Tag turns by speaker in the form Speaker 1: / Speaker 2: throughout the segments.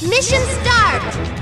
Speaker 1: Mission start!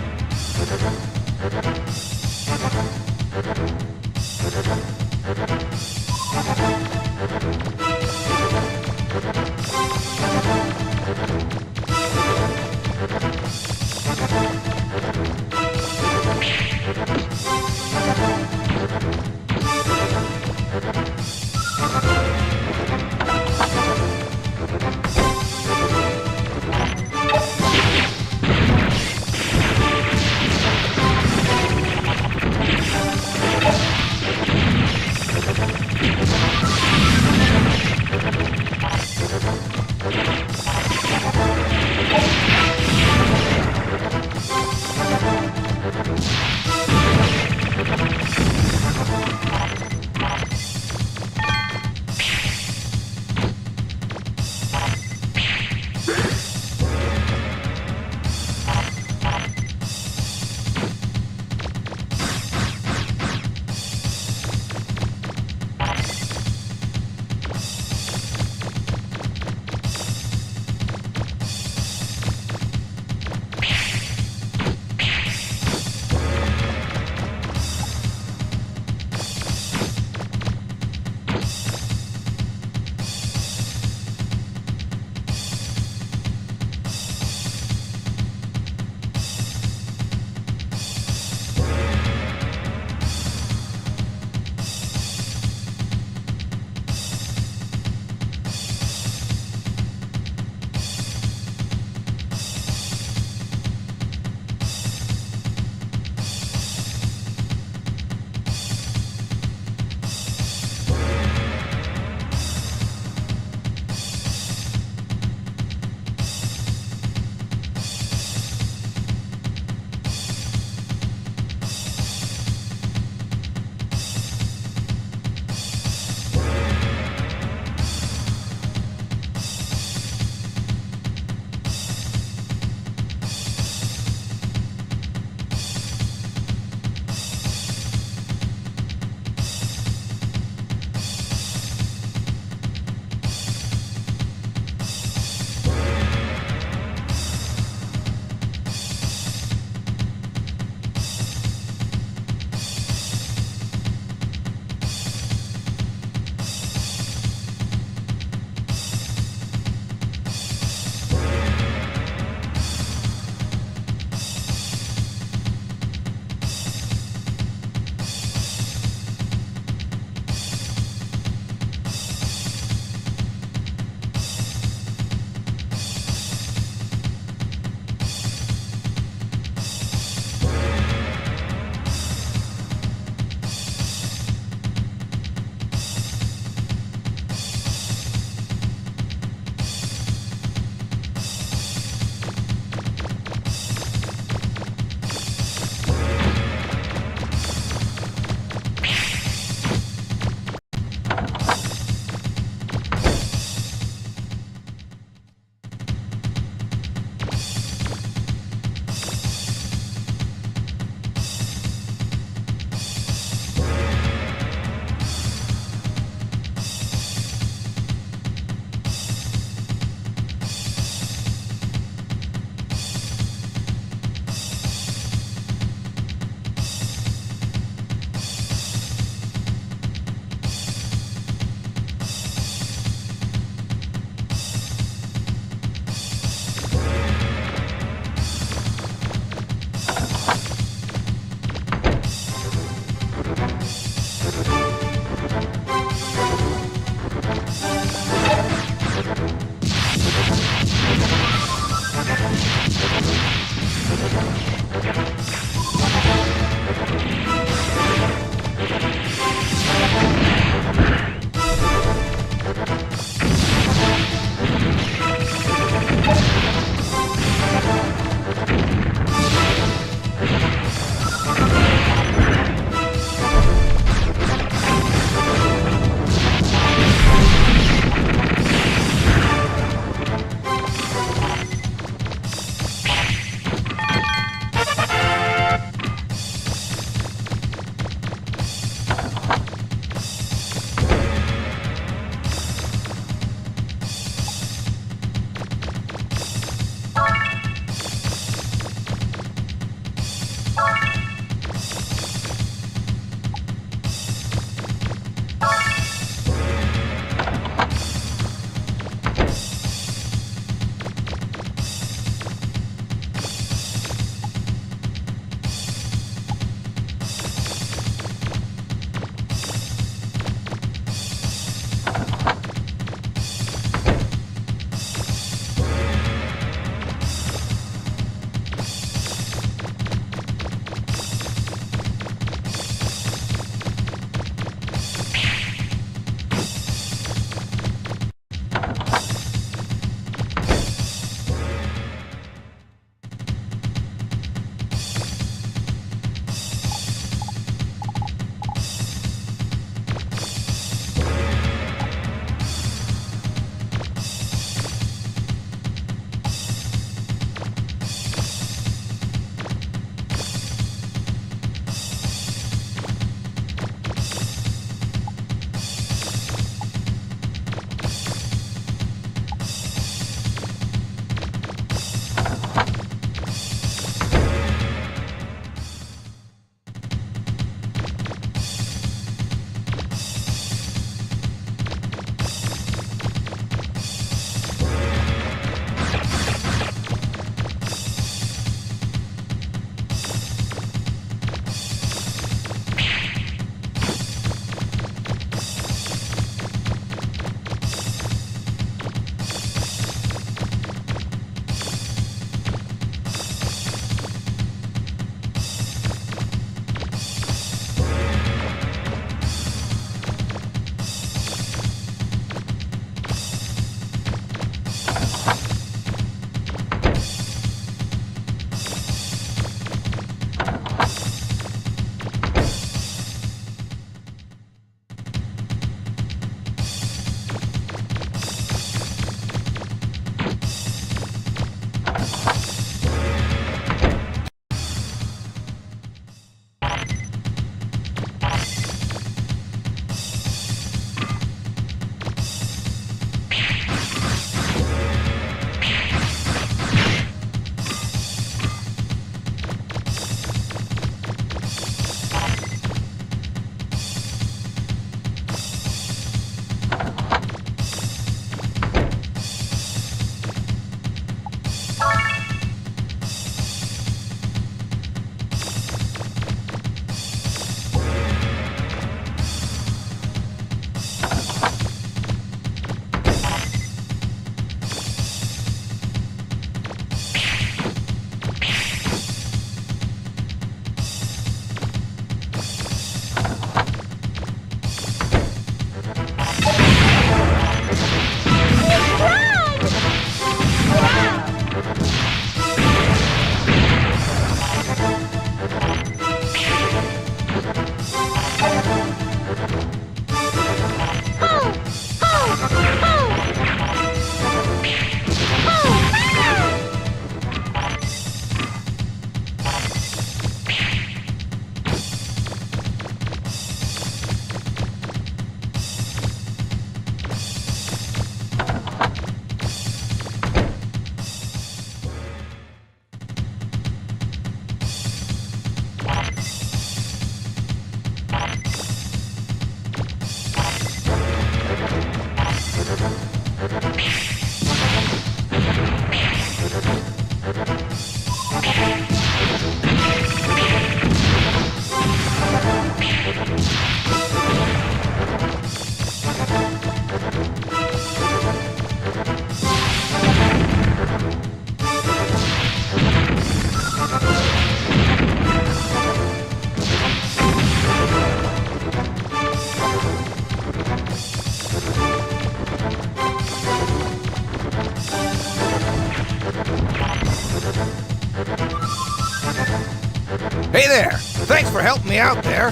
Speaker 1: Hey there! Thanks for helping me out there.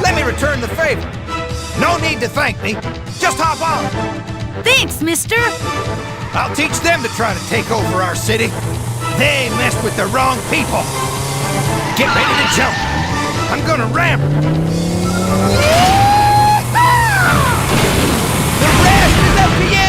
Speaker 1: Let me return the favor. No need to thank me. Just hop on.
Speaker 2: Thanks, mister.
Speaker 1: I'll teach them to try to take over our city. They messed with the wrong people. Get ready to jump. I'm gonna ramp. The rest is up to you!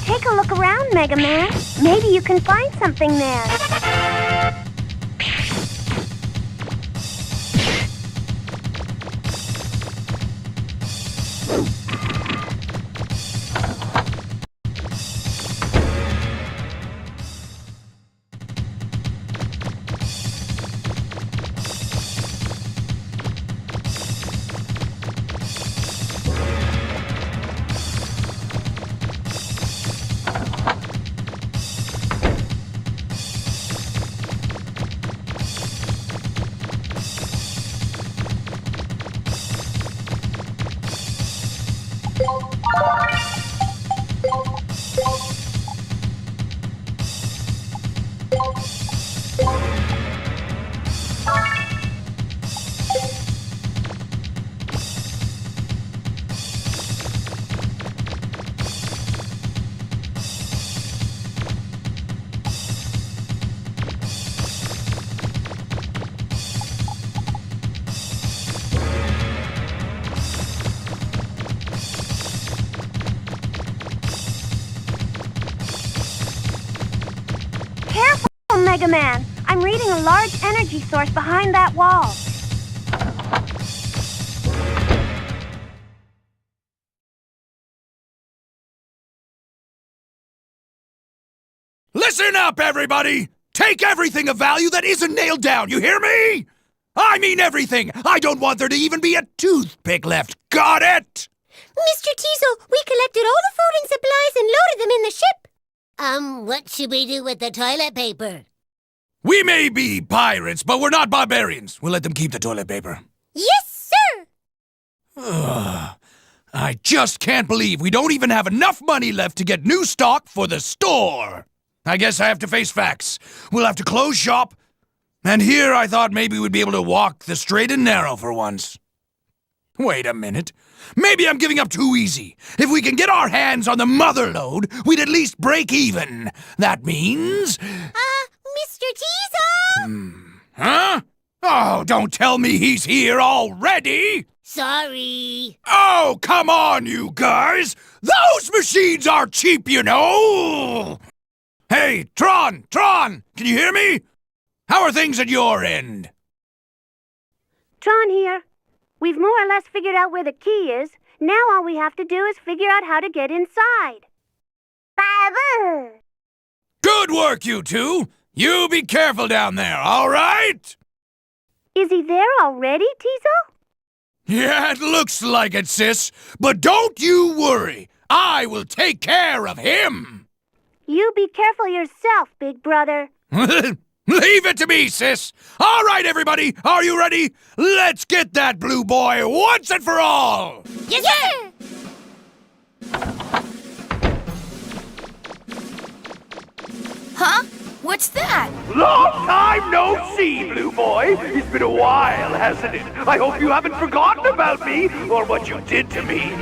Speaker 3: Take a look around, Megaman. Maybe you can find something there. Careful, Megaman! I'm reading a large energy source behind that wall.
Speaker 1: Listen up, everybody! Take everything of value that isn't nailed down, you hear me? I mean everything! I don't want there to even be a toothpick left, got it?
Speaker 4: Mr. Teasel, we collected all the food and supplies and loaded them in the ship. What should we do with the toilet paper?
Speaker 1: We may be pirates, but we're not barbarians. We'll let them keep the toilet paper.
Speaker 4: Yes, sir!
Speaker 1: I just can't believe we don't even have enough money left to get new stock for the store. I guess I have to face facts. We'll have to close shop. And here I thought maybe we'd be able to walk the straight and narrow for once. Wait a minute. Maybe I'm giving up too easy. If we can get our hands on the mother lode, we'd at least break even. That means...
Speaker 4: Mr. Teasel!
Speaker 1: Huh? Oh, don't tell me he's here already!
Speaker 4: Sorry.
Speaker 1: Oh, come on, you guys! Those machines are cheap, you know! Hey, Tron! Can you hear me? How are things at your end?
Speaker 3: Tron here. We've more or less figured out where the key is. Now all we have to do is figure out how to get inside. Babu!
Speaker 1: Good work, you two! You be careful down there, all right?
Speaker 3: Is he there already, Teasel?
Speaker 1: Yeah, it looks like it, sis. But don't you worry. I will take care of him.
Speaker 3: You be careful yourself, big brother.
Speaker 1: Leave it to me, sis. All right, everybody. Are you ready? Let's get that blue boy once and for all.
Speaker 4: Yes, sir!
Speaker 2: Huh? What's that?
Speaker 5: Long time no see, Blue Boy. It's been a while, hasn't it? I hope you haven't forgotten about me or what you did to me.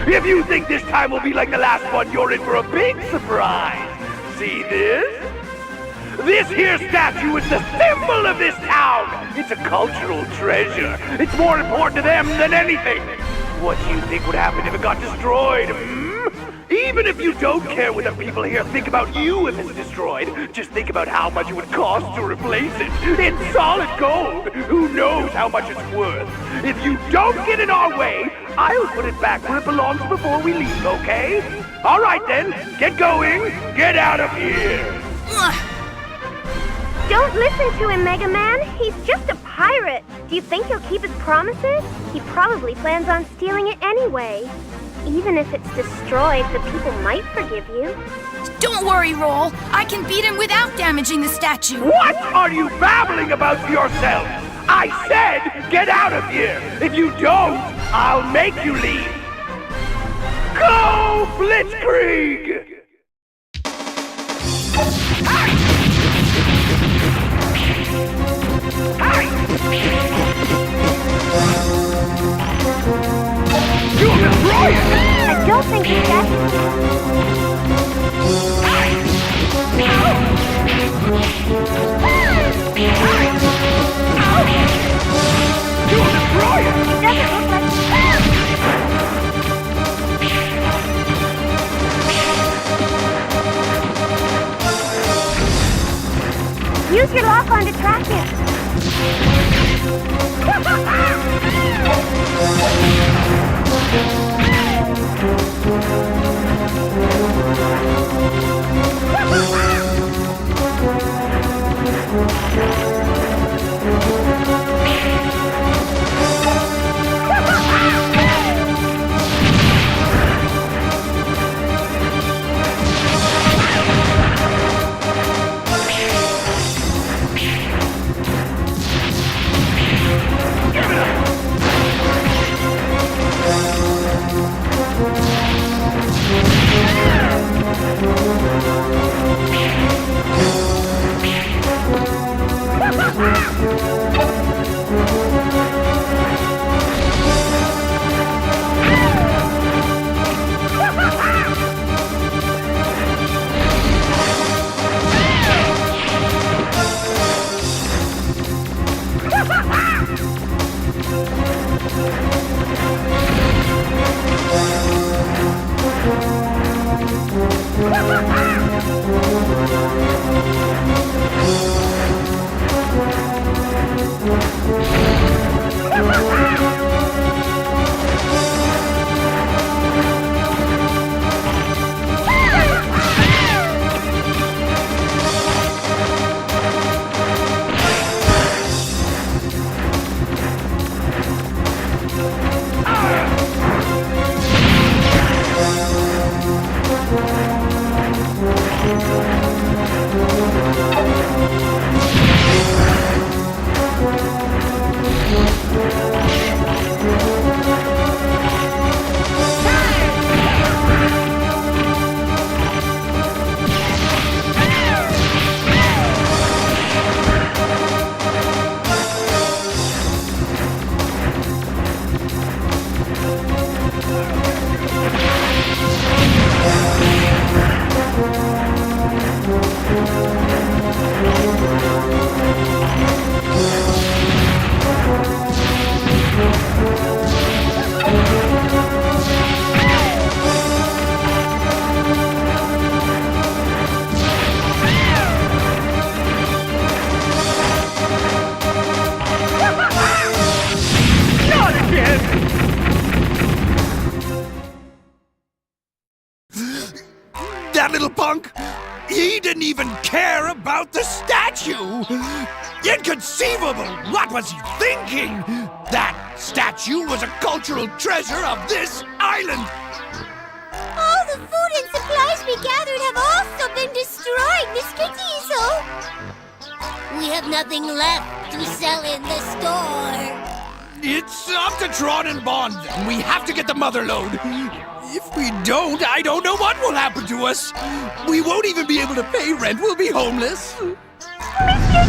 Speaker 5: If you think this time will be like the last one, you're in for a big surprise. See this? This here statue is the symbol of this town. It's a cultural treasure. It's more important to them than anything. What do you think would happen if it got destroyed? Even if you don't care what the people here think about you if it's destroyed, just think about how much it would cost to replace it. It's solid gold. Who knows how much it's worth? If you don't get in our way, I'll put it back where it belongs before we leave, okay? All right then, get going. Get out of here.
Speaker 3: Don't listen to him, Megaman. He's just a pirate. Do you think he'll keep his promises? He probably plans on stealing it anyway. Even if it's destroyed, the people might forgive you.
Speaker 2: Don't worry, Roll. I can beat him without damaging the statue.
Speaker 5: What are you babbling about to yourself? I said get out of here. If you don't, I'll make you leave. Go, Blitzkrieg! You'll destroy it!
Speaker 3: I don't think he's dead.
Speaker 5: You'll destroy it!
Speaker 3: He doesn't look like... Use your lock-on to track him.
Speaker 1: That little punk! He didn't even care about the statue! Inconceivable! What was he thinking? That statue was a cultural treasure of this island!
Speaker 4: All the food and supplies we gathered have also been destroyed, Mr. Diesel. We have nothing left to sell in the store.
Speaker 1: It's up to Tron and Bond, and we have to get the mother load. If we don't, I don't know what will happen to us. We won't even be able to pay rent. We'll be homeless.
Speaker 3: Mr.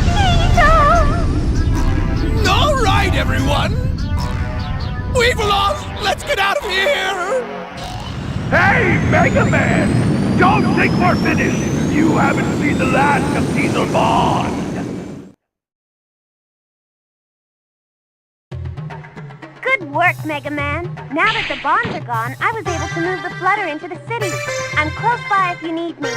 Speaker 3: Diesel!
Speaker 1: All right, everyone. We've lost. Let's get out of here.
Speaker 5: Hey, Megaman! Don't think we're finished! You haven't seen the last of Caesar Bond!
Speaker 3: Good work, Megaman. Now that the bonds are gone, I was able to move the flutter into the city. I'm close by if you need me.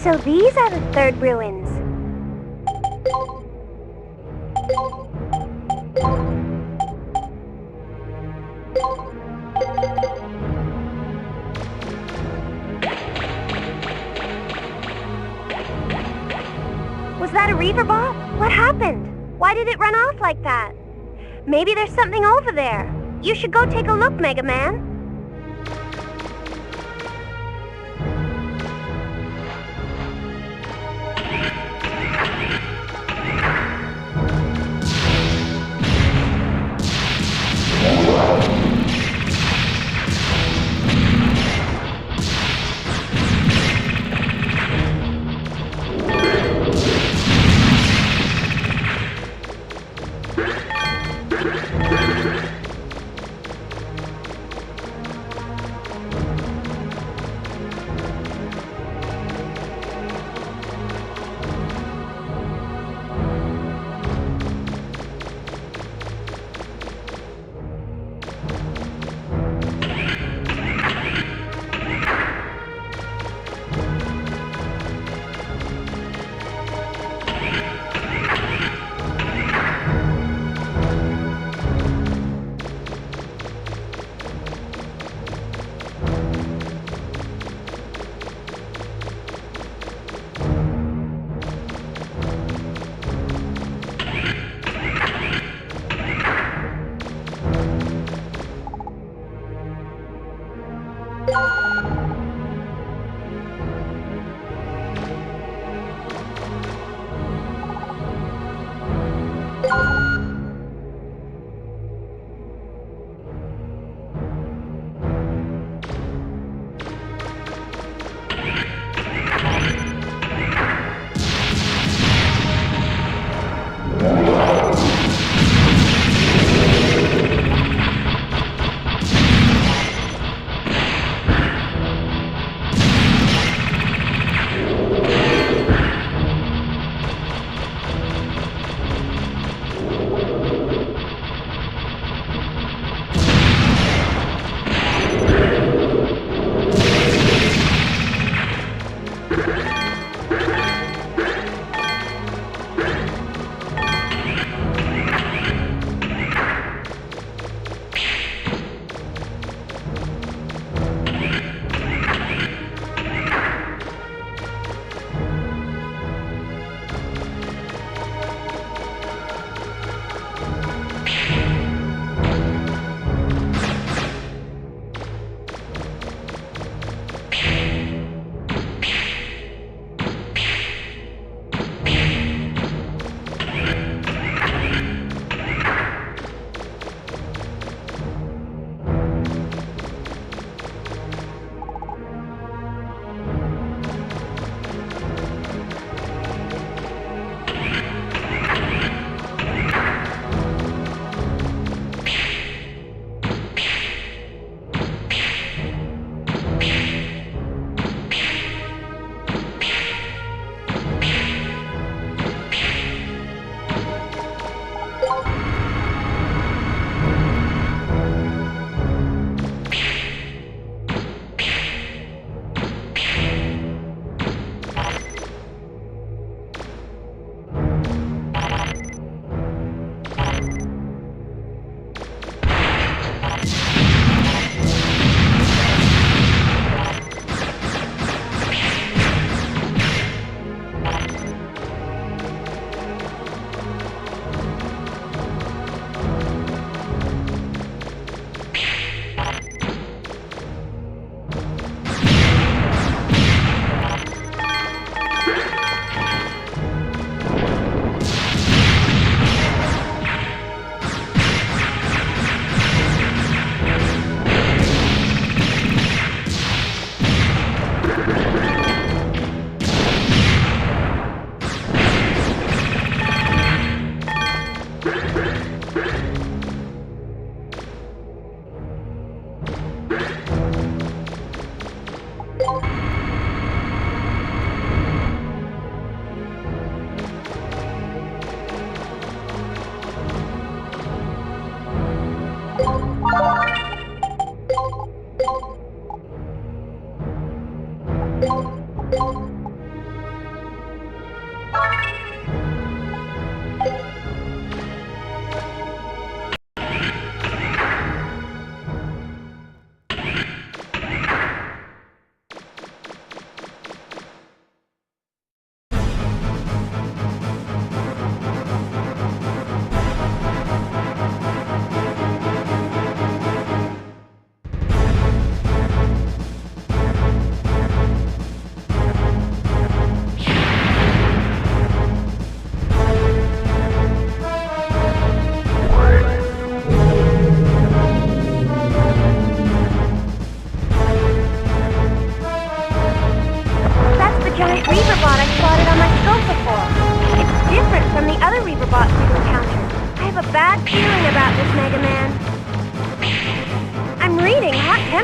Speaker 3: So these are the third ruins. Was that a reaver bot? What happened? Why did it run off like that? Maybe there's something over there. You should go take a look, Megaman.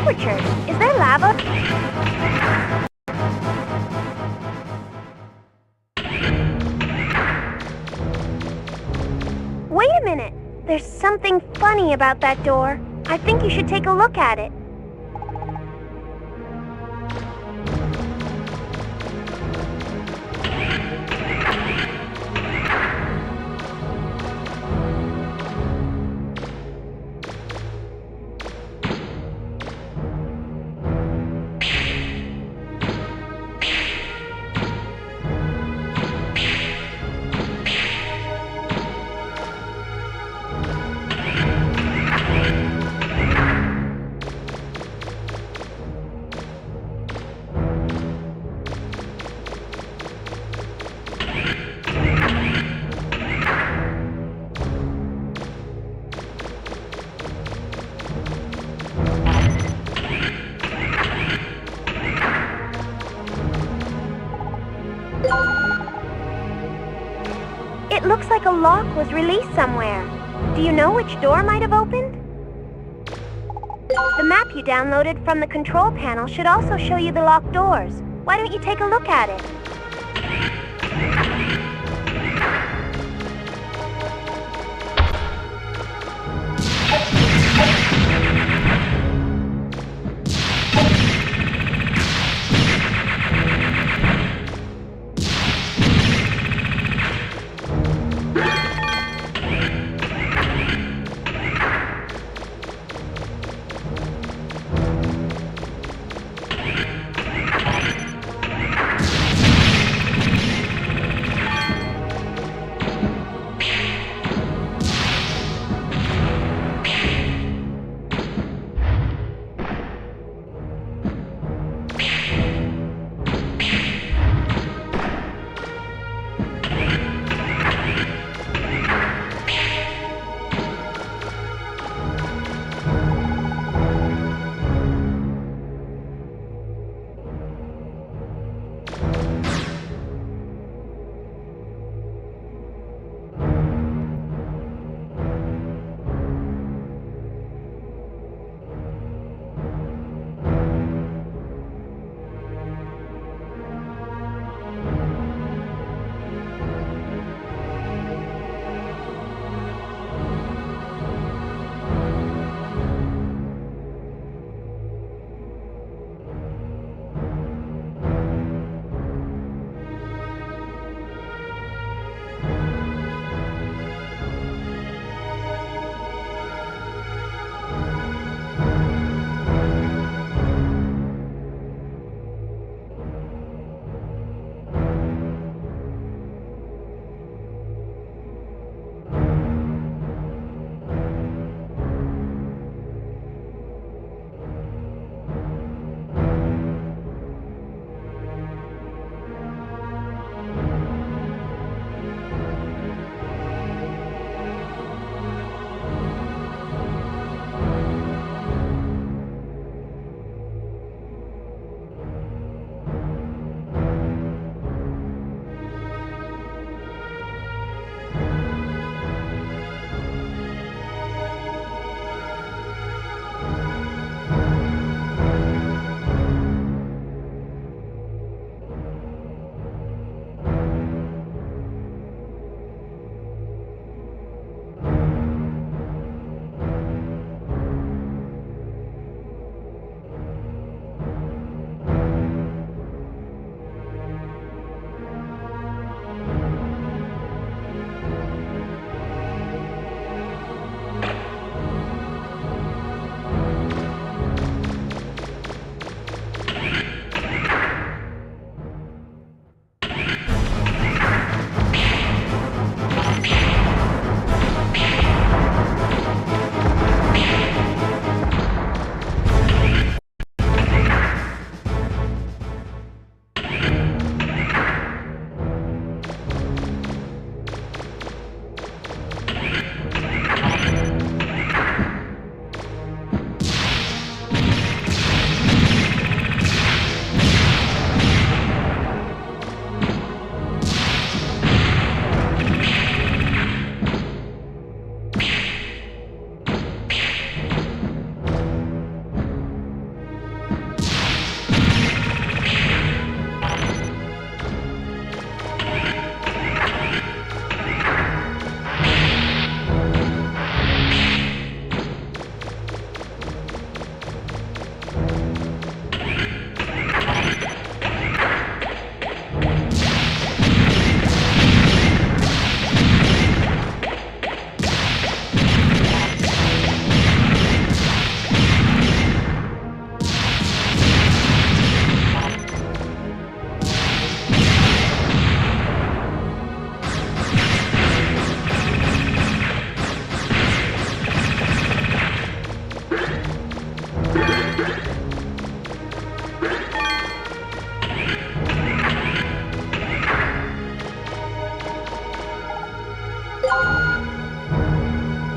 Speaker 3: temperatures. Is there lava? Wait a minute. There's something funny about that door. I think you should take a look at it. It looks like a lock was released somewhere. Do you know which door might have opened? The map you downloaded from the control panel should also show you the locked doors. Why don't you take a look at it?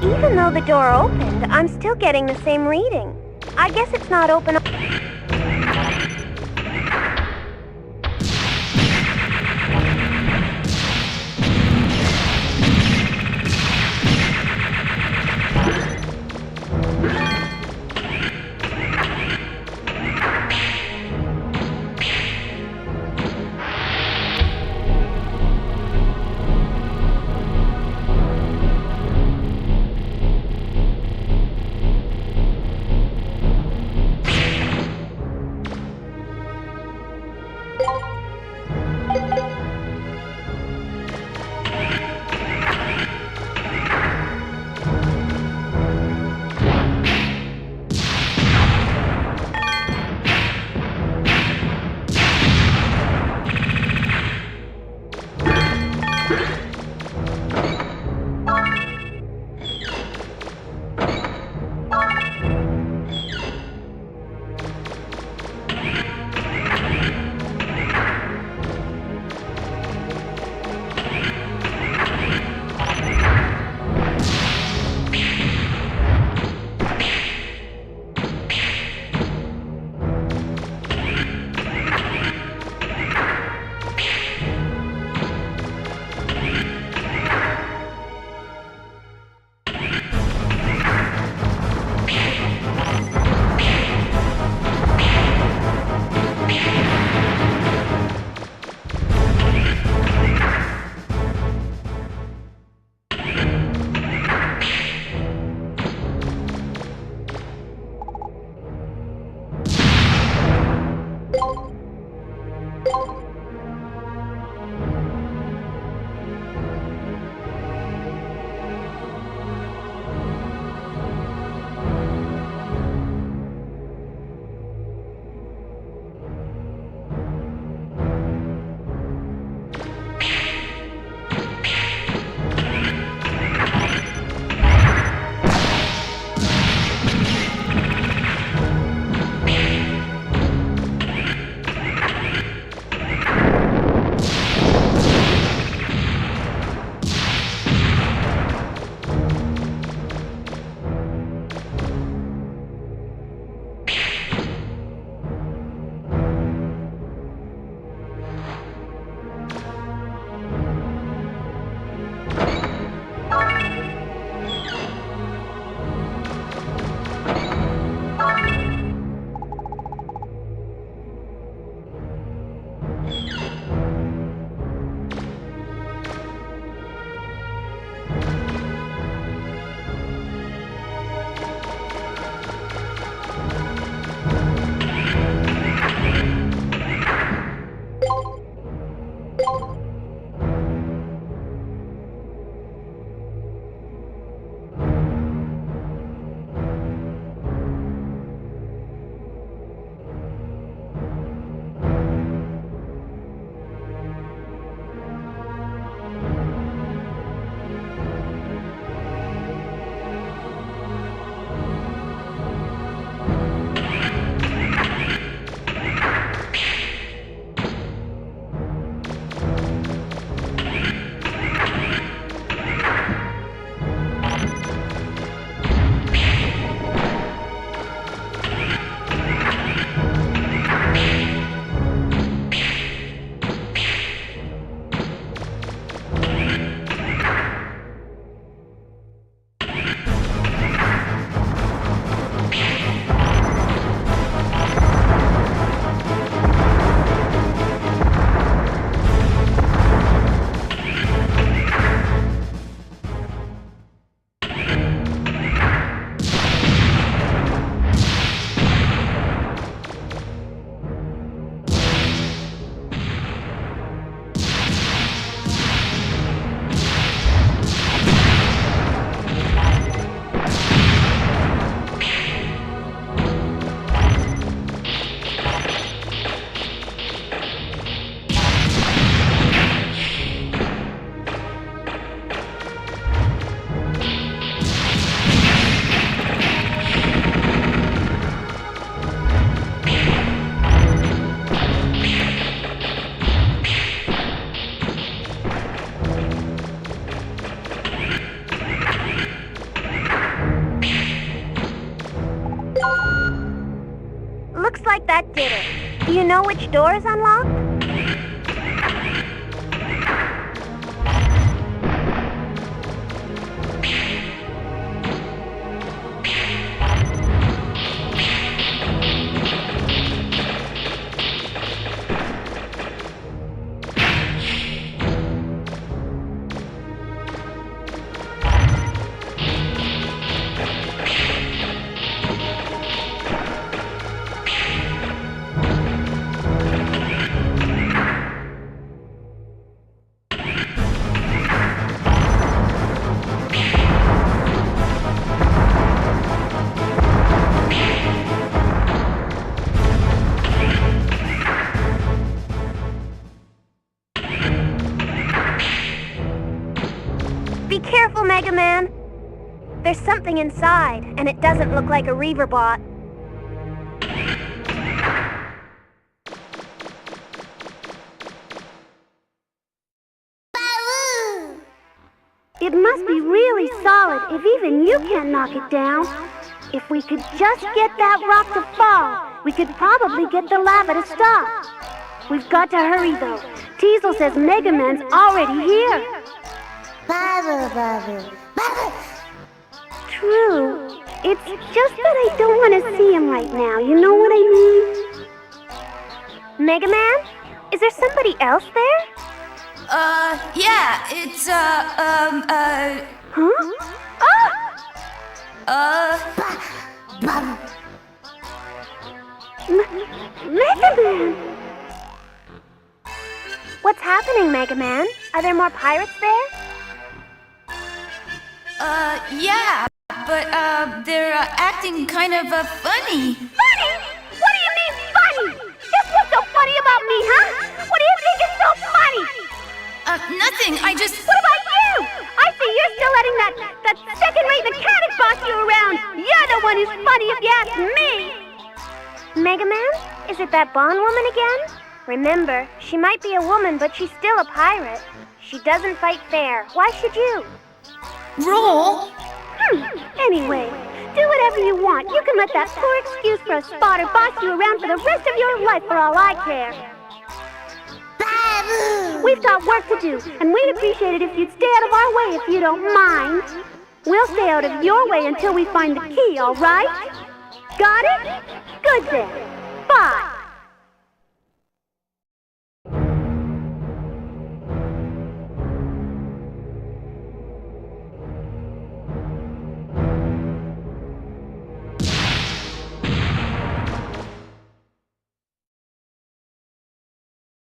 Speaker 3: Even though the door opened, I'm still getting the same reading. I guess it's not open. that did it. Do you know which door is unlocked? Be careful, Megaman. There's something inside, and it doesn't look like a Reaver bot. It must be really solid if even you can't knock it down. If we could just get that rock to fall, we could probably get the lava to stop. We've got to hurry, though. Teasel says Megaman's already here. True. It's just that I don't want to see him right now, you know what I mean? Megaman? Is there somebody else there?
Speaker 2: Yeah, it's,
Speaker 3: Huh? Megaman! What's happening, Megaman? Are there more pirates there?
Speaker 2: yeah, but, they're, acting kind of, funny.
Speaker 3: Funny? What do you mean funny? Just what's so funny about me, huh? What do you think is so funny?
Speaker 2: Nothing, I just...
Speaker 3: What about you? I see you're still letting that second-rate mechanic boss you around. You're the one who's funny if you ask me. Megaman? Is it that Bond woman again? Remember, she might be a woman, but she's still a pirate. She doesn't fight fair. Why should you?
Speaker 2: Roll?
Speaker 3: Anyway, do whatever you want. You can let that poor excuse for a spotter boss you around for the rest of your life for all I care. We've got work to do, and we'd appreciate it if you'd stay out of our way if you don't mind. We'll stay out of your way until we find the key, all right? Got it? Good then. Bye.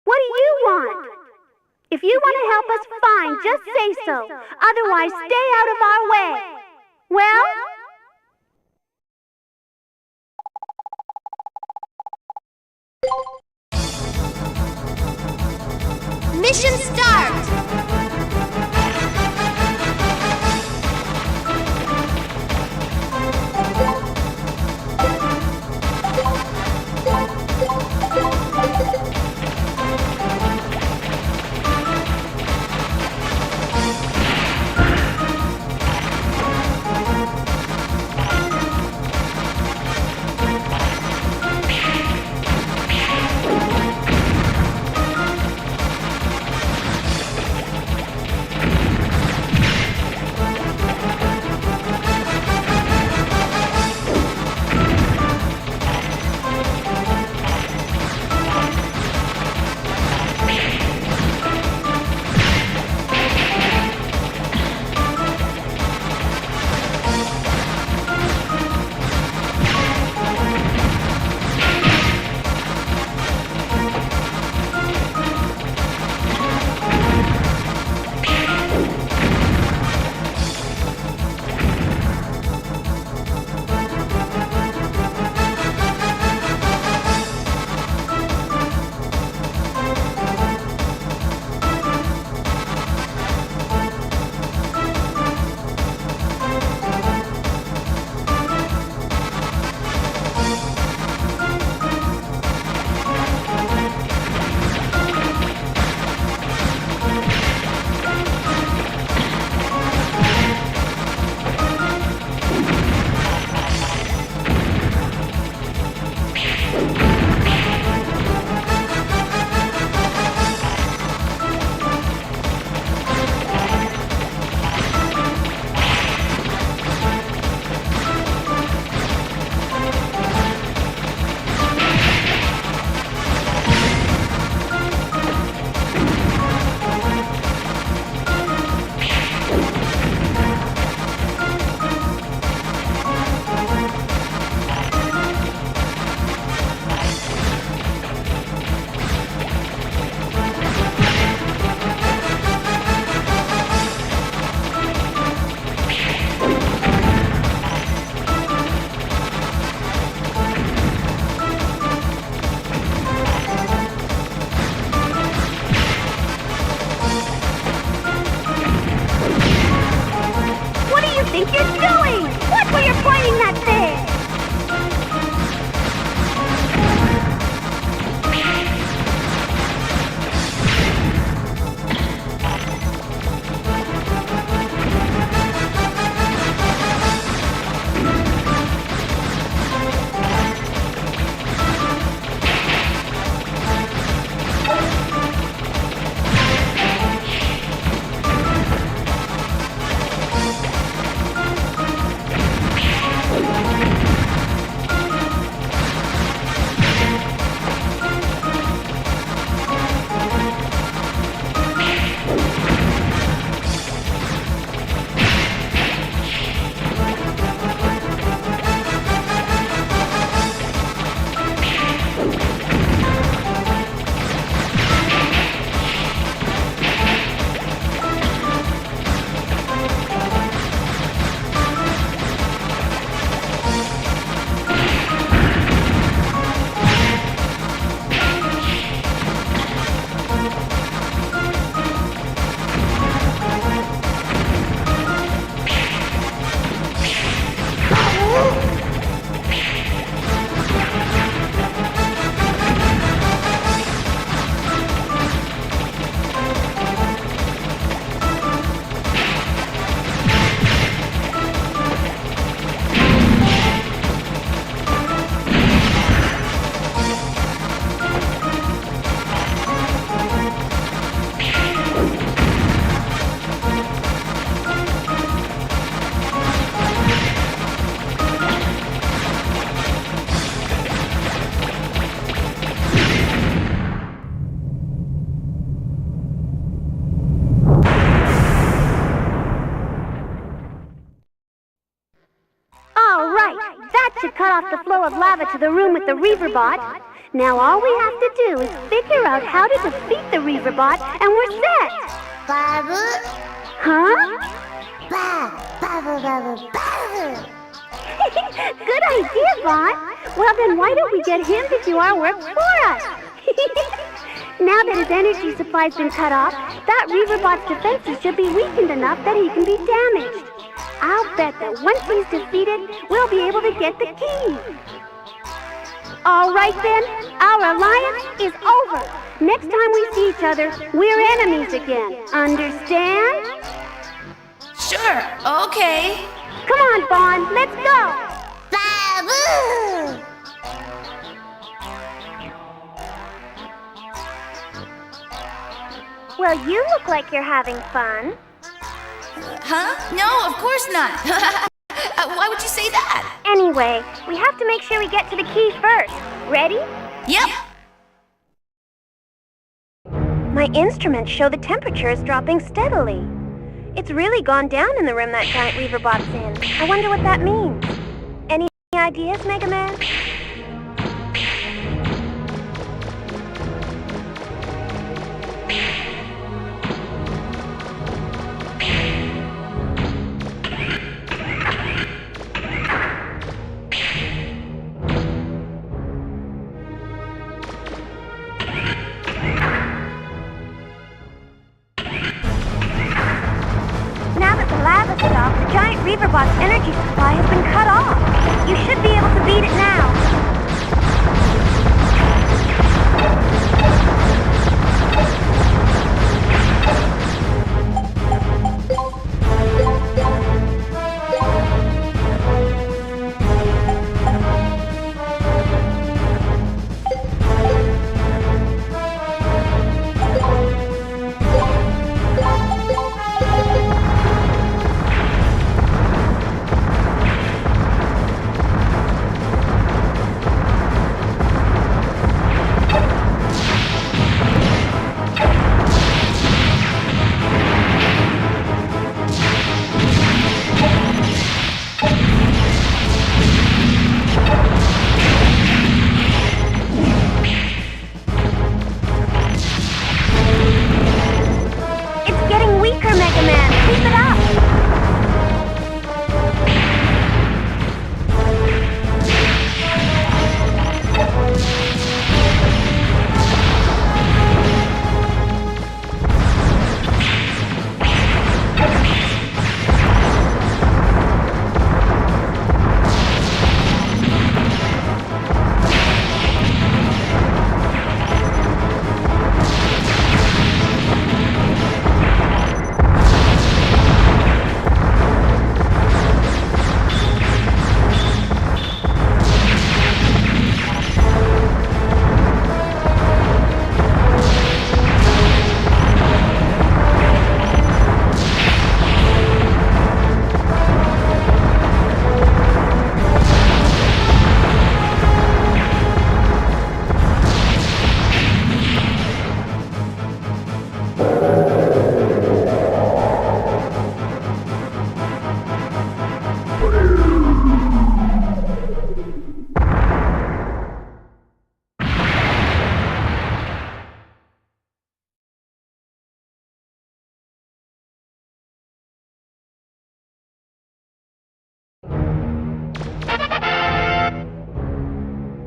Speaker 3: What do you want? If you want to help us, fine, just say so. Otherwise, stay out of our way. Well?
Speaker 4: Mission start!
Speaker 3: off the flow of lava to the room with the Reaverbot. Now all we have to do is figure out how to defeat the Reaverbot, and we're set!
Speaker 4: Babu?
Speaker 3: Huh?
Speaker 4: Babu.
Speaker 3: Good idea, Vaughn. Well, then why don't we get him to do our work for us? Now that his energy supply's been cut off, that Reaverbot's defenses should be weakened enough that he can be damaged. I'll bet that once he's defeated, we'll be able to get the key. All right then, our alliance is over. Next time we see each other, we're enemies again. Understand?
Speaker 2: Sure, okay.
Speaker 3: Come on, Vaughn, let's go!
Speaker 4: Babu!
Speaker 3: Well, you look like you're having fun.
Speaker 2: Huh? No, of course not. Why would you say that?
Speaker 3: Anyway, we have to make sure we get to the key first. Ready?
Speaker 2: Yep.
Speaker 3: My instruments show the temperature is dropping steadily. It's really gone down in the room that giant Reaverbot's in. I wonder what that means. Any ideas, Megaman? The giant Reaverbot's energy supply has been cut off. You should be able to beat it now.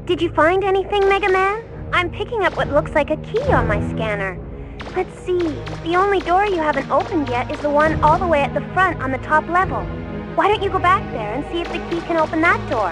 Speaker 3: Did you find anything, Megaman? I'm picking up what looks like a key on my scanner. Let's see. The only door you haven't opened yet is the one all the way at the front on the top level. Why don't you go back there and see if the key can open that door?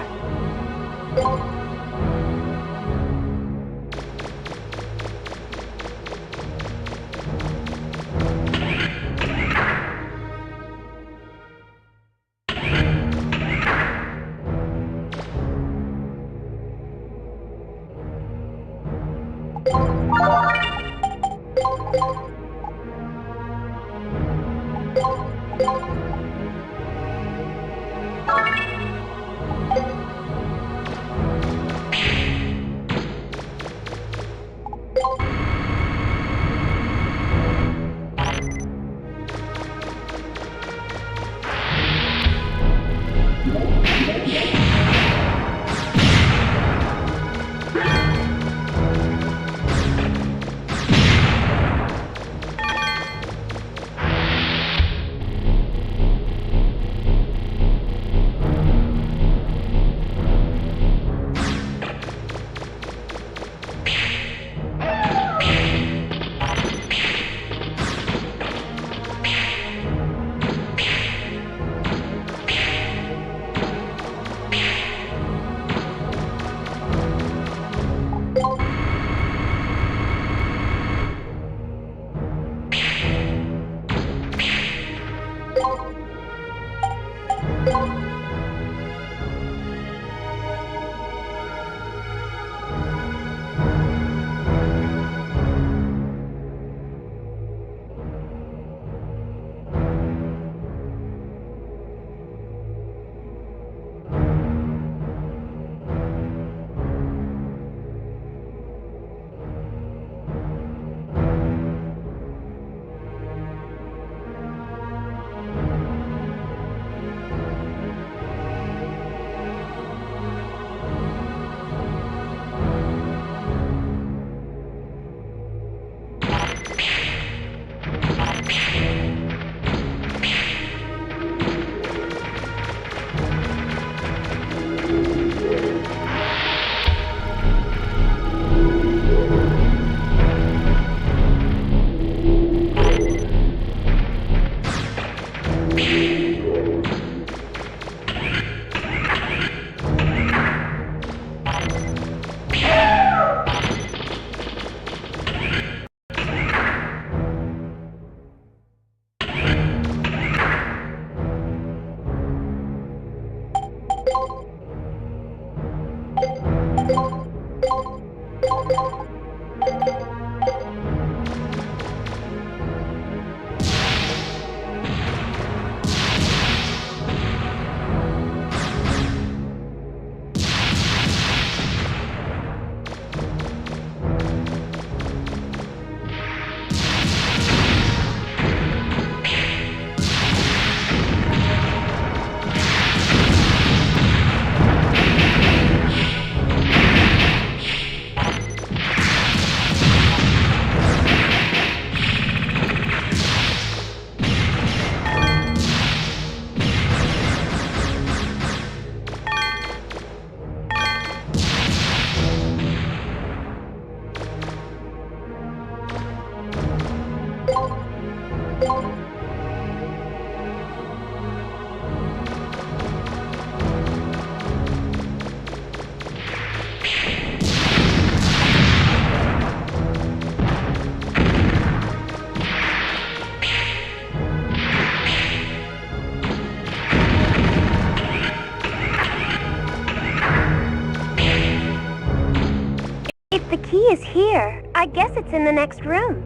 Speaker 3: If the key is here, I guess it's in the next room.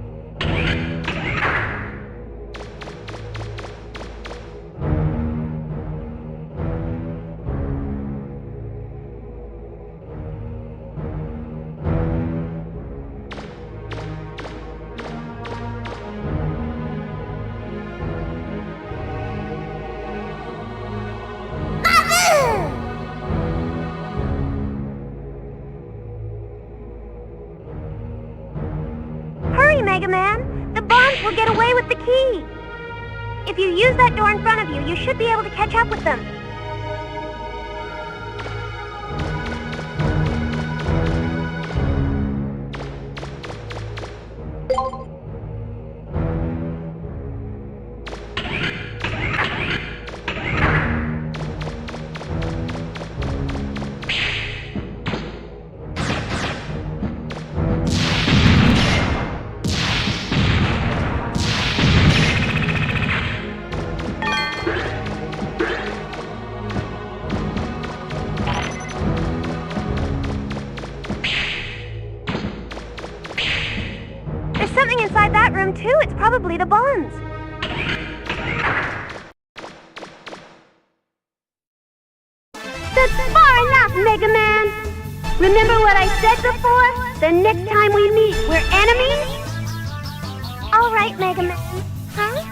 Speaker 3: Megaman! The Bonds will get away with the key! If you use that door in front of you, you should be able to catch up with them. Something inside that room, too. It's probably the Bonds. That's far enough, Megaman! Remember what I said before? The next time we meet, we're enemies? All right, Megaman. Huh?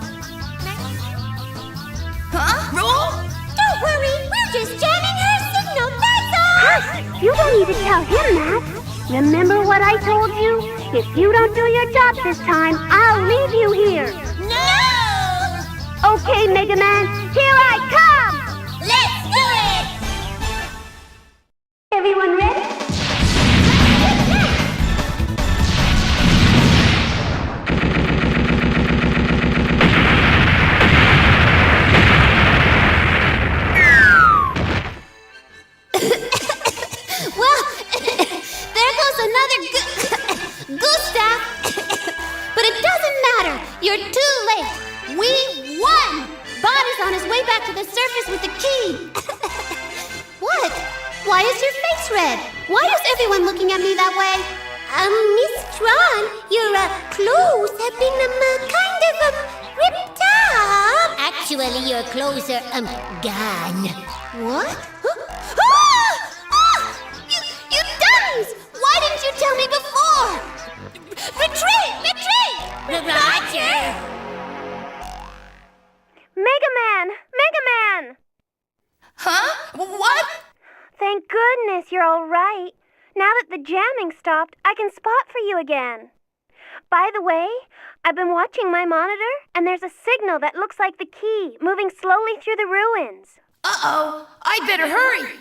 Speaker 2: Huh? Roll?
Speaker 4: Don't worry, we're just jamming her signal, that's all!
Speaker 3: Hush! You don't need to tell him that. Remember what I told you? If you don't do your job this time, I'll leave you here.
Speaker 4: No!
Speaker 3: Okay, Megaman, here I come!
Speaker 4: Let's do it!
Speaker 3: Everyone ready?
Speaker 4: Well, there goes another Gustav. But it doesn't matter. You're too late. We won. Bond is on his way back back to the surface with the key. What? Why is your face red? Why is everyone looking at me that way? Miss Tron, your clothes have been kind of ripped up. Actually, your clothes are gone. What? You dummies! Why didn't you tell me before? Retreat! Retreat! Roger!
Speaker 3: Megaman! Megaman!
Speaker 2: Huh? What?
Speaker 3: Thank goodness you're all right. Now that the jamming stopped, I can spot for you again. By the way, I've been watching my monitor, and there's a signal that looks like the key moving slowly through the ruins.
Speaker 2: Uh-oh. I'd better hurry.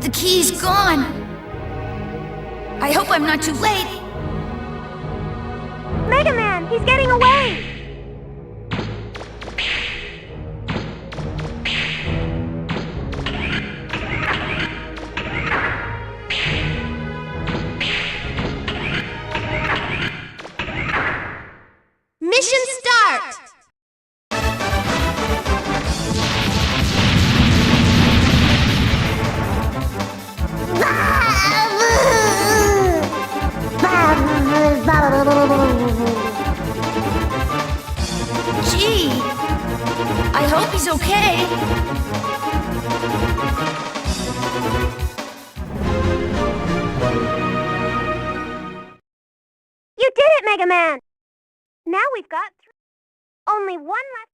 Speaker 2: The key's gone. I hope I'm not too late.
Speaker 3: Megaman, he's getting away!
Speaker 4: Mission start!
Speaker 2: Gee, I hope he's okay.
Speaker 3: You did it, Megaman! Now we've got only one left.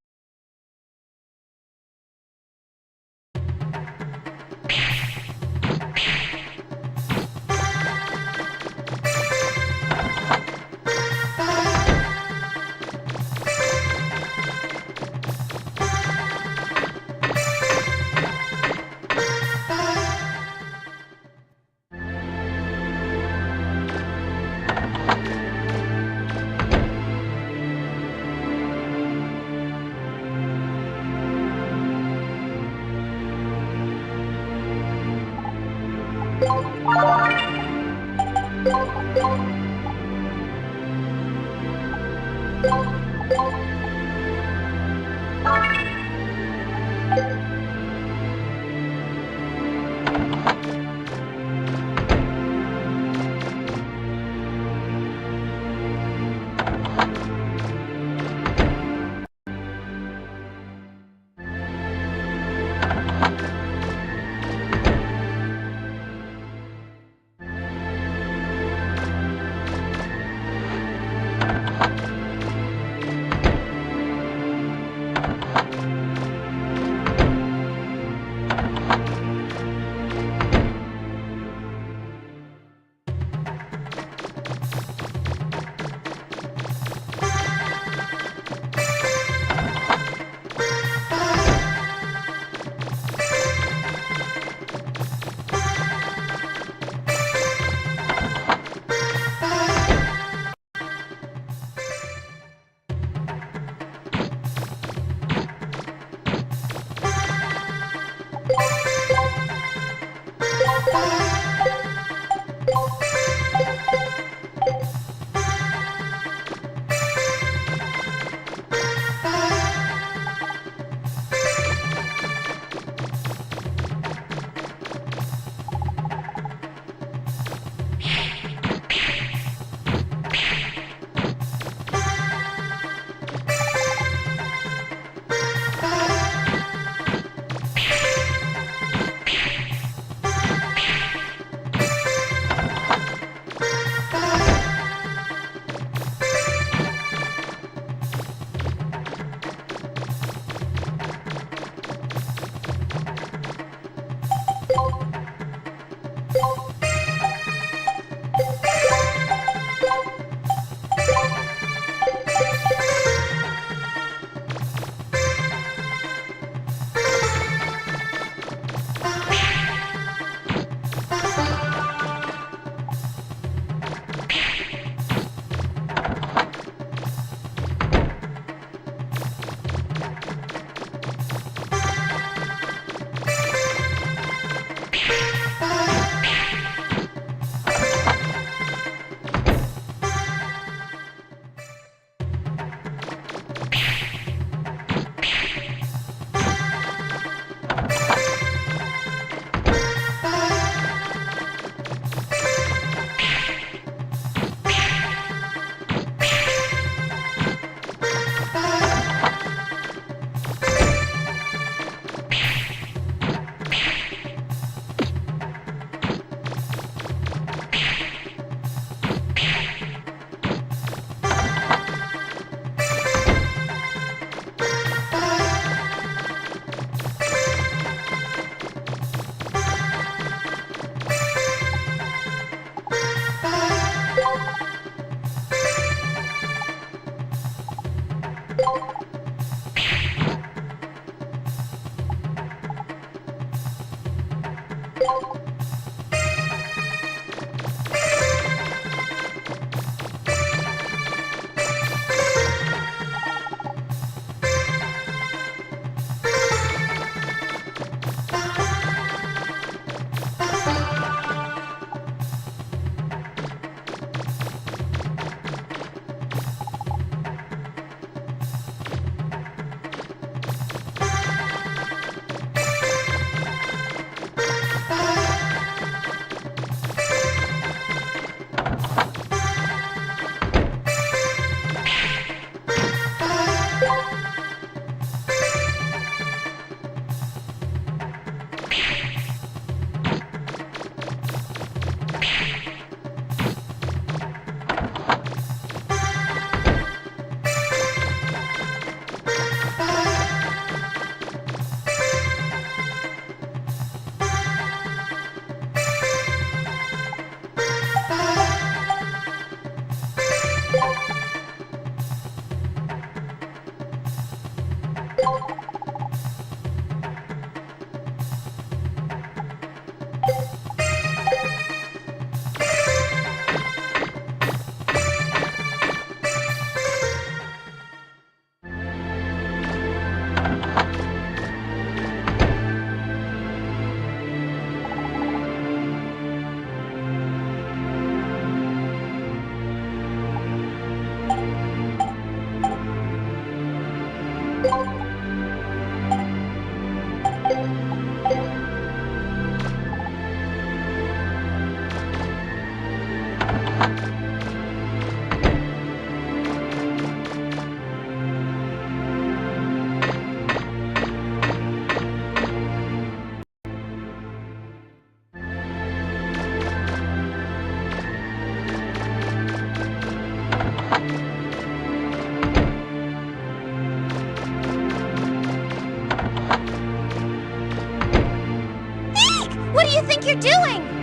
Speaker 4: What do you think you're doing?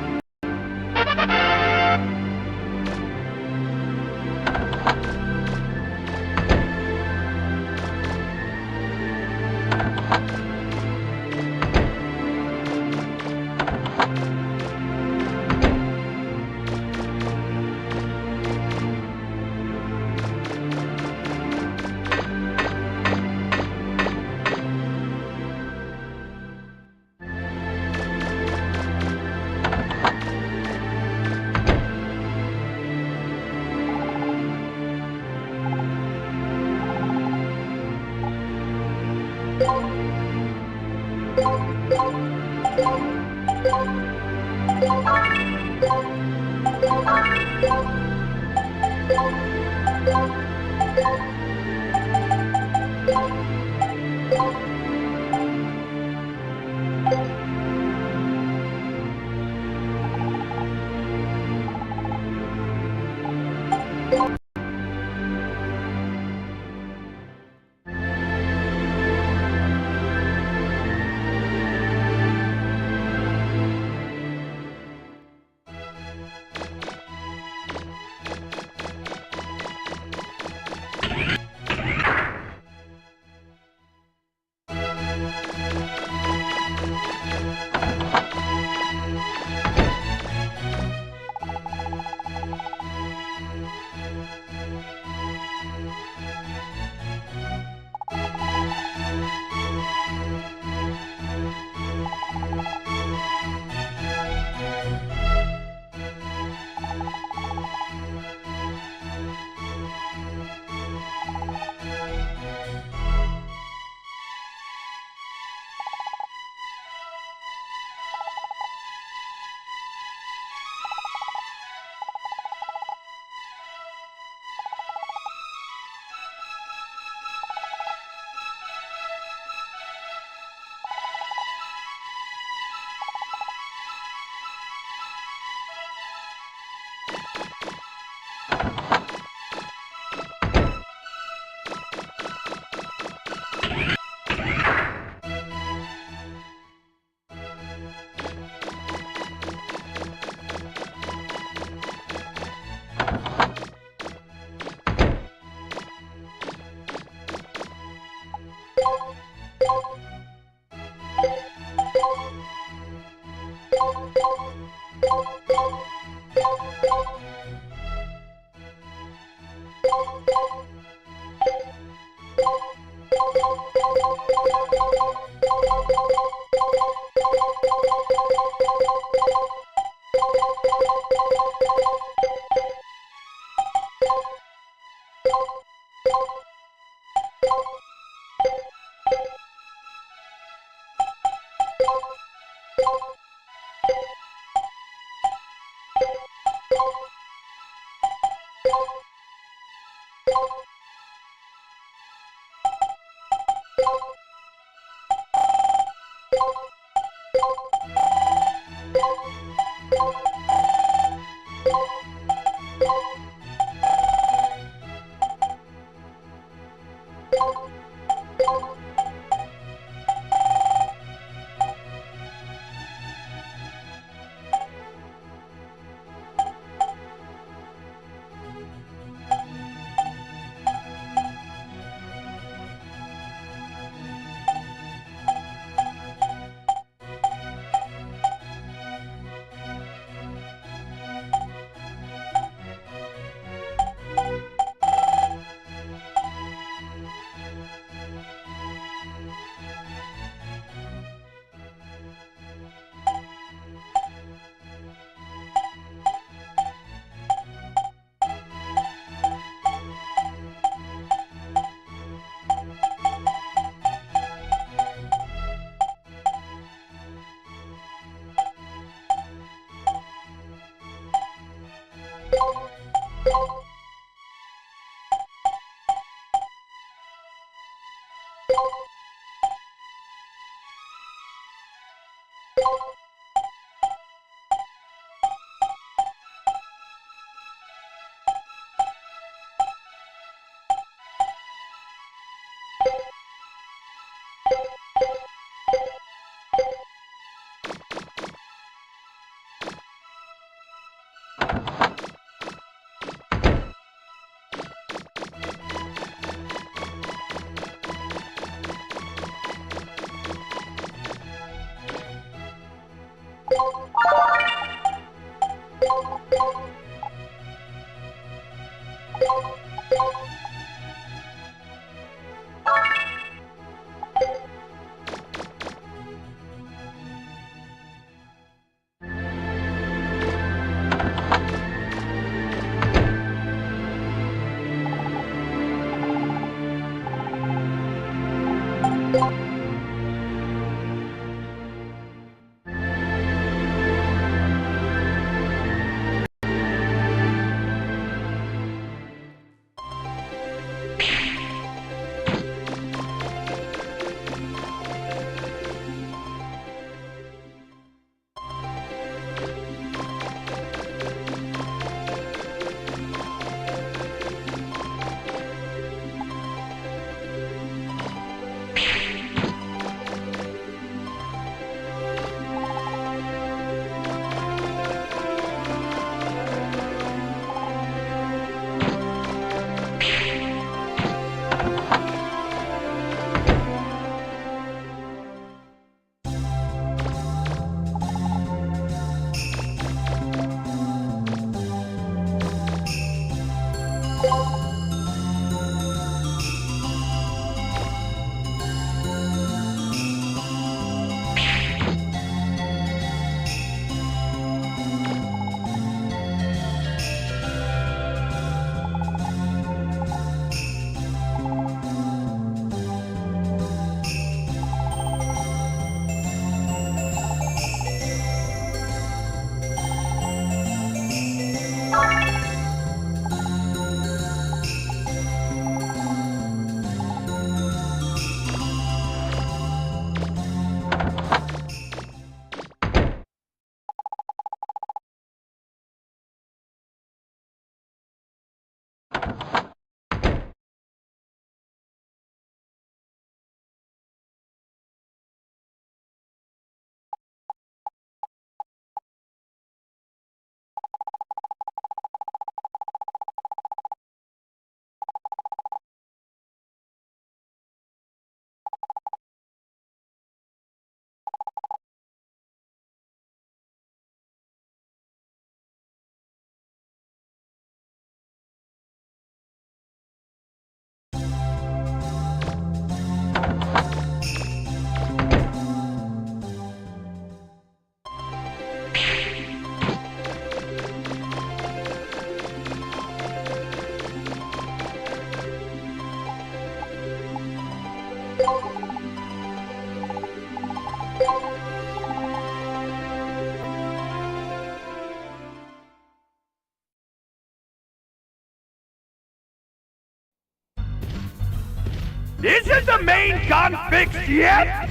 Speaker 5: Isn't the main gun fixed yet?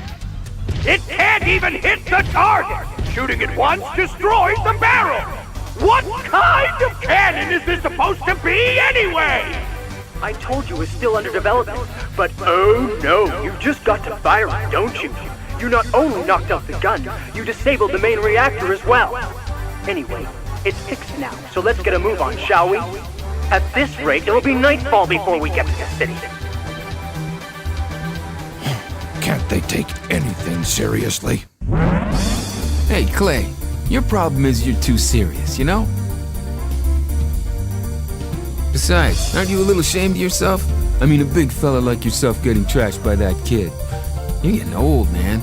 Speaker 5: It can't even hit the target! Shooting it once destroys the barrel! What kind of cannon is this supposed to be anyway?
Speaker 6: I told you it's still under development, but oh no, you just got to fire it, don't you? You not only knocked out the gun, you disabled the main reactor as well. Anyway, it's fixed now, so let's get a move on, shall we? At this rate, it'll be nightfall before we get to the city.
Speaker 1: Can't they take anything seriously?
Speaker 7: Hey, Clay, your problem is you're too serious, you know? Besides, aren't you a little ashamed of yourself? I mean, a big fella like yourself getting trashed by that kid. You're getting old, man.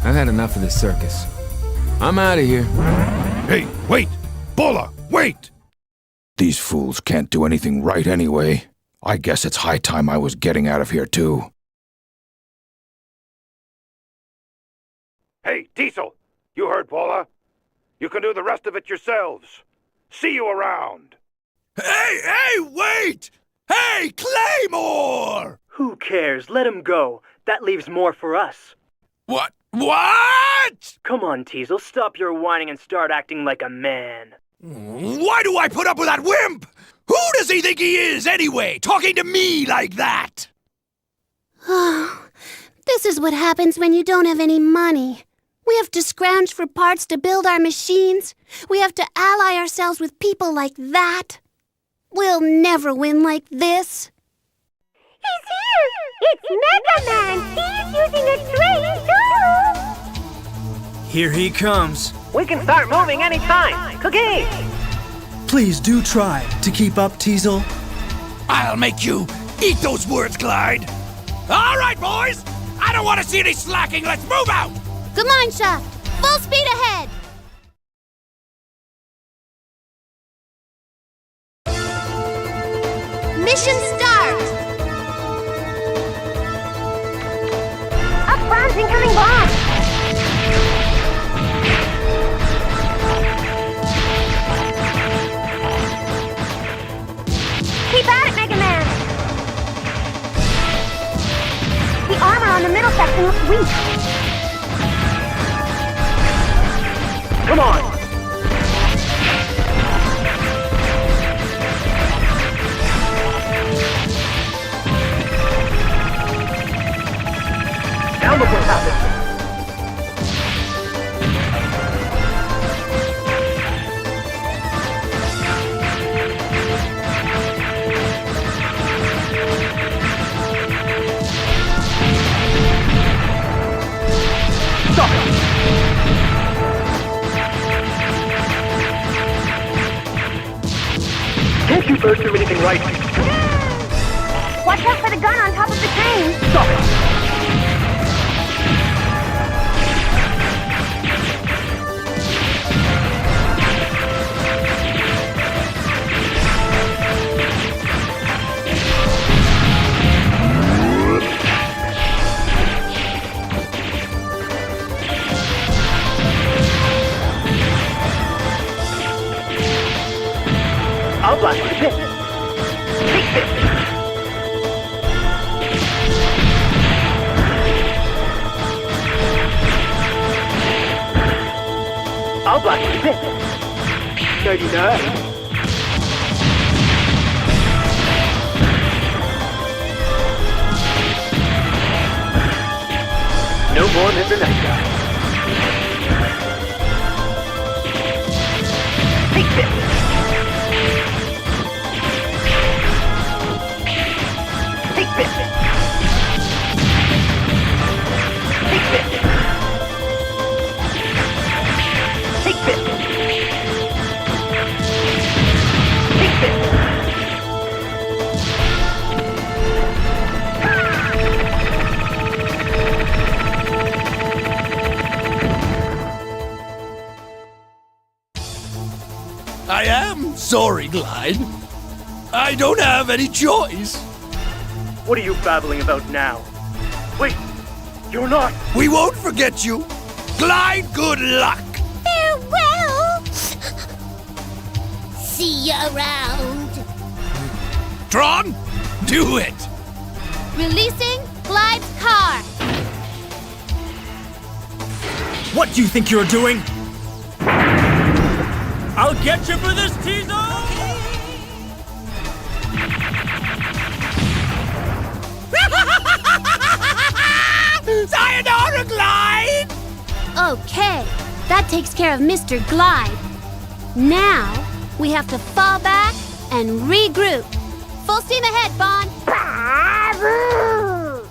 Speaker 7: I've had enough of this circus. I'm out of here.
Speaker 1: Hey, wait! Bola, wait! These fools can't do anything right anyway. I guess it's high time I was getting out of here too.
Speaker 5: Hey, Diesel, you heard Paula. You can do the rest of it yourselves. See you around.
Speaker 1: Hey, wait! Hey, Claymore!
Speaker 6: Who cares? Let him go. That leaves more for us.
Speaker 1: What? What?
Speaker 6: Come on, Teasel, stop your whining and start acting like a man.
Speaker 1: Why do I put up with that wimp? Who does he think he is, anyway, talking to me like that?
Speaker 4: Oh, this is what happens when you don't have any money. We have to scrounge for parts to build our machines. We have to ally ourselves with people like that. We'll never win like this.
Speaker 3: He's here! It's Megaman! He's using a train, too!
Speaker 8: Here he comes.
Speaker 6: We can start moving anytime. Cookie!
Speaker 8: Please do try to keep up, Teasel.
Speaker 1: I'll make you eat those words, Clyde. All right, boys. I don't want to see any slacking. Let's move out.
Speaker 4: Come on, Shaw. Full speed ahead. Mission start.
Speaker 3: Up front, incoming bomb! Keep at it, Megaman! The armor on the middle section looks weak.
Speaker 6: Come on! Down the bull passage! Stop it! Can't you birds do anything right?
Speaker 3: Watch out for the gun on top of the train!
Speaker 6: Stop it! I'll blast the pit. Take this. I'll blast the pit. 39. No more Mr. Nice Guy. Take this. Take this! Take this! Take this! Take this!
Speaker 1: I am sorry, Clyde. I don't have any choice.
Speaker 6: What are you babbling about now? Wait! You're not!
Speaker 1: We won't forget you. Clyde, good luck.
Speaker 4: Farewell. See you around.
Speaker 1: Tron, do it.
Speaker 4: Releasing Clyde's car.
Speaker 8: What do you think you're doing? I'll get you for this, Teasel!
Speaker 1: Sayonara, Clyde!
Speaker 4: Okay, that takes care of Mr. Glide. Now, we have to fall back and regroup. Full steam ahead, Bond.
Speaker 3: Bravo!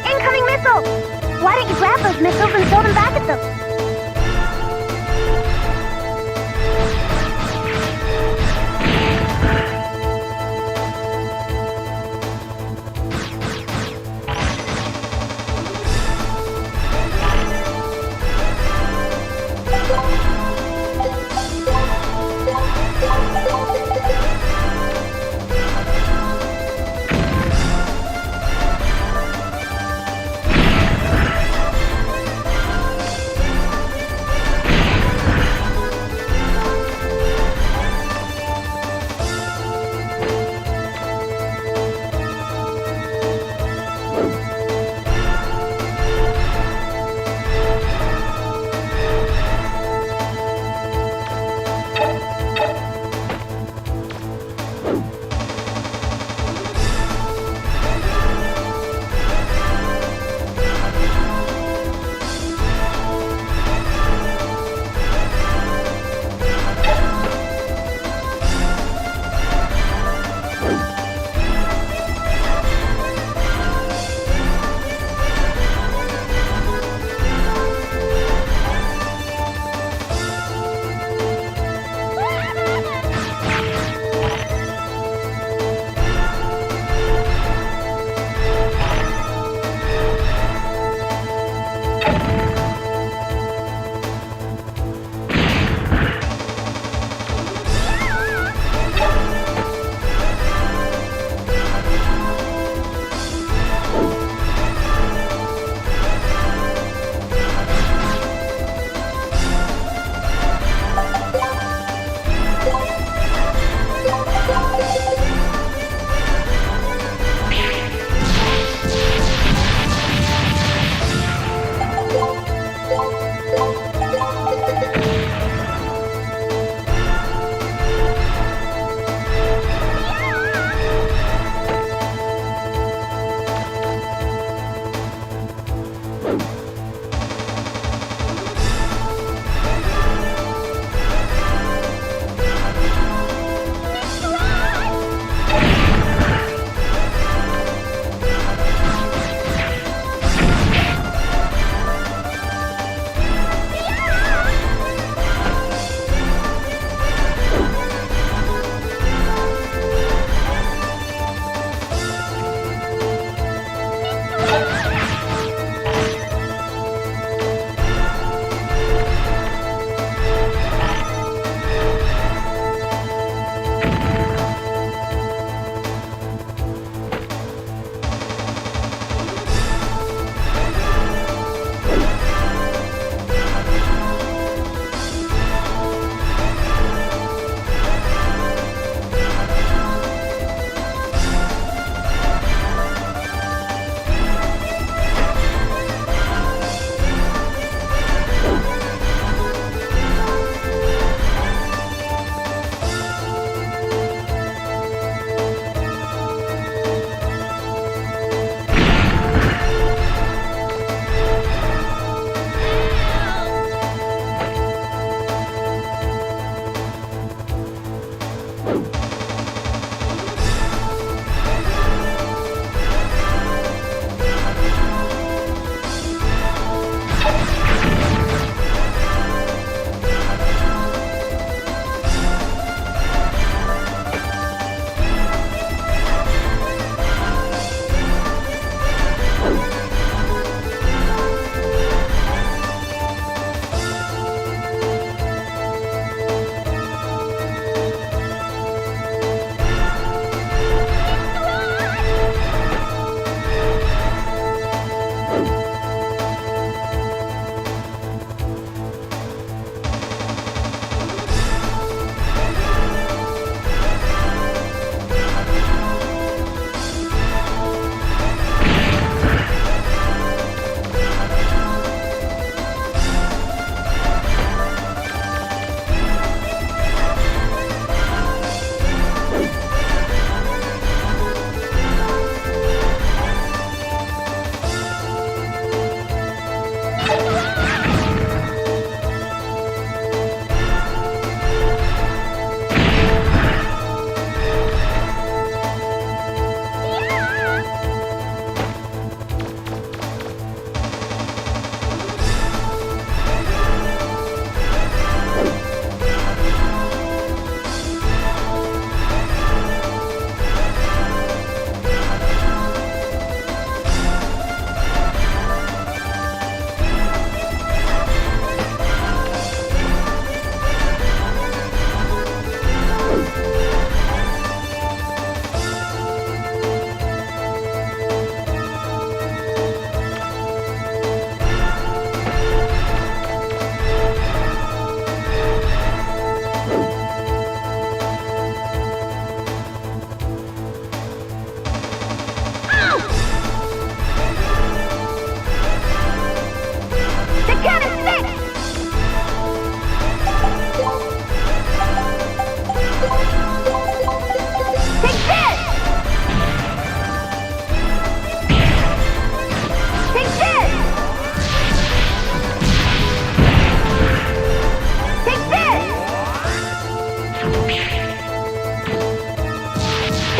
Speaker 3: Incoming missile! Why don't you grab those missiles and throw them back at them?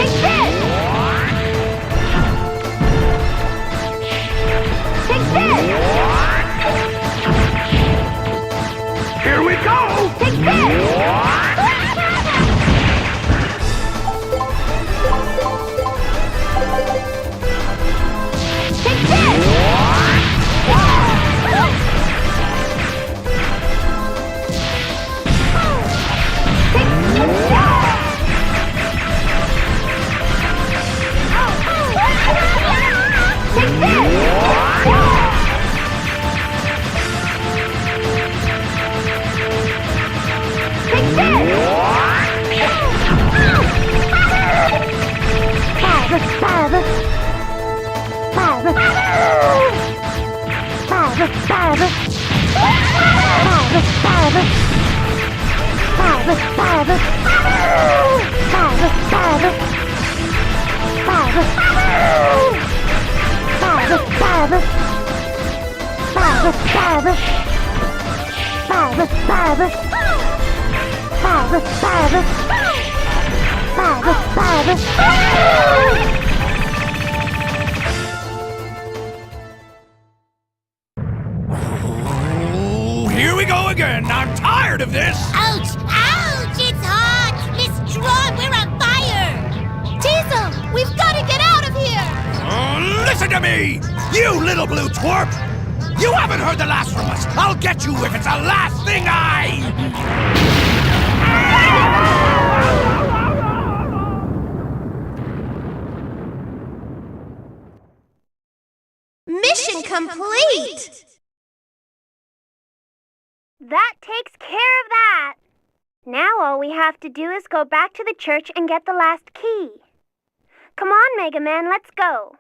Speaker 3: Take this! Take this!
Speaker 5: Here we go!
Speaker 3: Take this! Take this!
Speaker 1: Oh, here we go again. I'm tired of this.
Speaker 4: Ouch! Ouch! It's hot! Miss Tron, we're on fire! Teasel, we've got to get out of here!
Speaker 1: Oh, listen to me, you little blue twerp. You haven't heard the last from us. I'll get you if it's the last thing
Speaker 4: Mission complete!
Speaker 3: That takes care of that. Now all we have to do is go back to the church and get the last key. Come on, Mega Man, let's go.